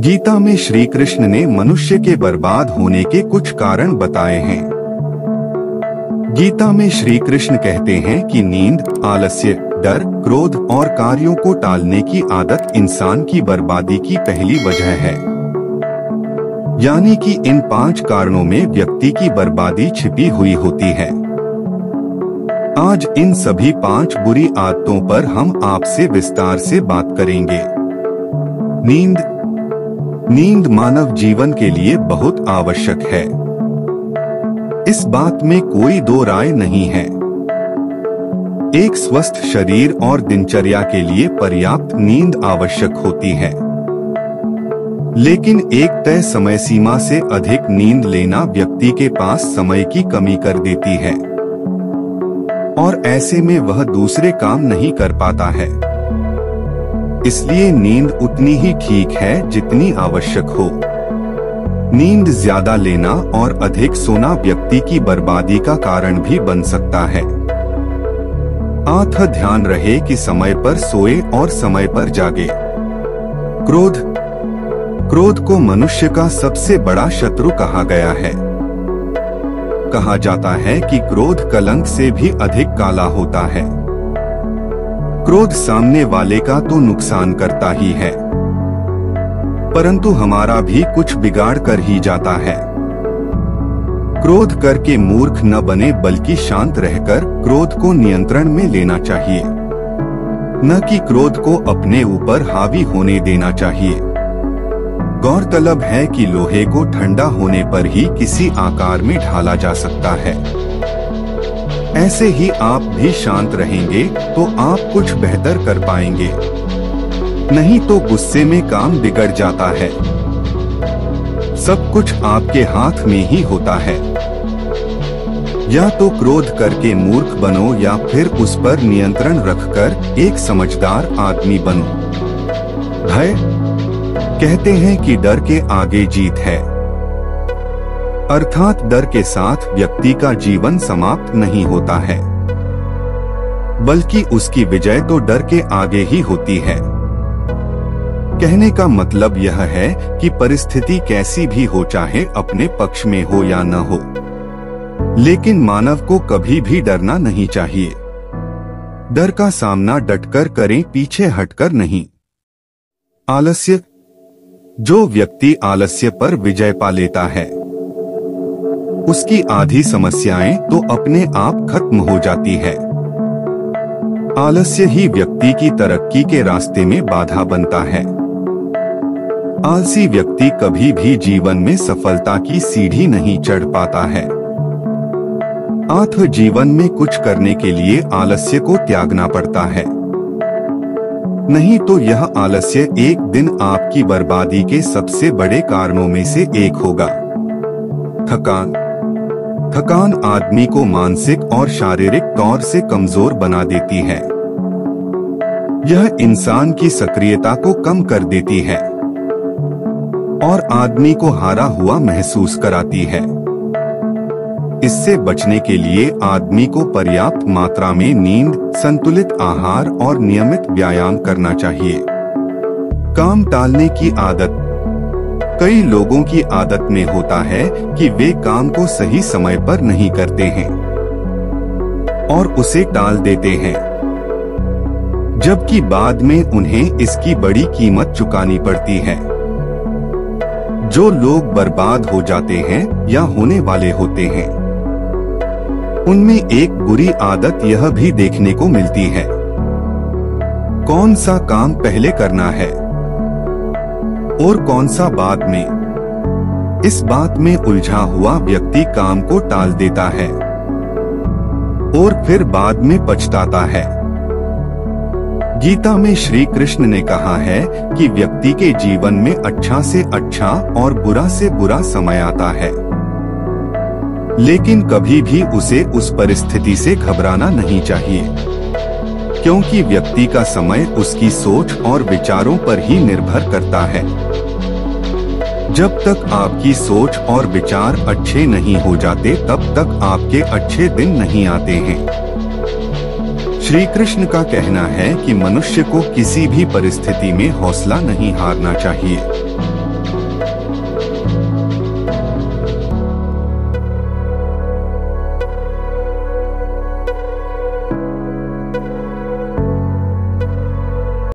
गीता में श्री कृष्ण ने मनुष्य के बर्बाद होने के कुछ कारण बताए हैं। गीता में श्री कृष्ण कहते हैं कि नींद, आलस्य, डर, क्रोध और कार्यों को टालने की आदत इंसान की बर्बादी की पहली वजह है। यानी कि इन 5 कारणों में व्यक्ति की बर्बादी छिपी हुई होती है। आज इन सभी 5 बुरी आदतों पर हम आपसे विस्तार से बात करेंगे। नींद मानव जीवन के लिए बहुत आवश्यक है। इस बात में कोई दो राय नहीं है। एक स्वस्थ शरीर और दिनचर्या के लिए पर्याप्त नींद आवश्यक होती है, लेकिन एक तय समय सीमा से अधिक नींद लेना व्यक्ति के पास समय की कमी कर देती है और ऐसे में वह दूसरे काम नहीं कर पाता है। इसलिए नींद उतनी ही ठीक है जितनी आवश्यक हो। नींद ज्यादा लेना और अधिक सोना व्यक्ति की बर्बादी का कारण भी बन सकता है। ध्यान रहे कि समय पर सोए और समय पर जागे। क्रोध को मनुष्य का सबसे बड़ा शत्रु कहा गया है। कहा जाता है कि क्रोध कलंक से भी अधिक काला होता है। क्रोध सामने वाले का तो नुकसान करता ही है, परंतु हमारा भी कुछ बिगाड़ कर ही जाता है। क्रोध करके मूर्ख न बने, बल्कि शांत रहकर क्रोध को नियंत्रण में लेना चाहिए, न कि क्रोध को अपने ऊपर हावी होने देना चाहिए। गौरतलब है कि लोहे को ठंडा होने पर ही किसी आकार में ढाला जा सकता है। ऐसे ही आप भी शांत रहेंगे तो आप कुछ बेहतर कर पाएंगे, नहीं तो गुस्से में काम बिगड़ जाता है। सब कुछ आपके हाथ में ही होता है। या तो क्रोध करके मूर्ख बनो या फिर उस पर नियंत्रण रखकर एक समझदार आदमी बनो। भय, कहते हैं कि डर के आगे जीत है, अर्थात डर के साथ व्यक्ति का जीवन समाप्त नहीं होता है, बल्कि उसकी विजय तो डर के आगे ही होती है। कहने का मतलब यह है कि परिस्थिति कैसी भी हो, चाहे अपने पक्ष में हो या न हो, लेकिन मानव को कभी भी डरना नहीं चाहिए। डर का सामना डटकर करें, पीछे हटकर नहीं। आलस्य, जो व्यक्ति आलस्य पर विजय पा लेता है, उसकी आधी समस्याएं तो अपने आप खत्म हो जाती है। आलस्य ही व्यक्ति की तरक्की के रास्ते में बाधा बनता है। आलसी व्यक्ति कभी भी जीवन में सफलता की सीढ़ी नहीं चढ़ पाता है। जीवन में कुछ करने के लिए आलस्य को त्यागना पड़ता है, नहीं तो यह आलस्य एक दिन आपकी बर्बादी के सबसे बड़े कारणों में से एक होगा। थकान आदमी को मानसिक और शारीरिक तौर से कमजोर बना देती है। यह इंसान की सक्रियता को कम कर देती है और आदमी को हारा हुआ महसूस कराती है। इससे बचने के लिए आदमी को पर्याप्त मात्रा में नींद, संतुलित आहार और नियमित व्यायाम करना चाहिए। काम टालने की आदत, कई लोगों की आदत में होता है कि वे काम को सही समय पर नहीं करते हैं और उसे टाल देते हैं, जबकि बाद में उन्हें इसकी बड़ी कीमत चुकानी पड़ती है। जो लोग बर्बाद हो जाते हैं या होने वाले होते हैं, उनमें एक बुरी आदत यह भी देखने को मिलती है, कौन सा काम पहले करना है और कौन सा बाद में। इस बात में उलझा हुआ व्यक्ति काम को टाल देता है और फिर बाद में पछताता है। गीता में श्री कृष्ण ने कहा है कि व्यक्ति के जीवन में अच्छा से अच्छा और बुरा से बुरा समय आता है, लेकिन कभी भी उसे उस परिस्थिति से घबराना नहीं चाहिए, क्योंकि व्यक्ति का समय उसकी सोच और विचारों पर ही निर्भर करता है। जब तक आपकी सोच और विचार अच्छे नहीं हो जाते, तब तक आपके अच्छे दिन नहीं आते हैं। श्री कृष्ण का कहना है कि मनुष्य को किसी भी परिस्थिति में हौसला नहीं हारना चाहिए।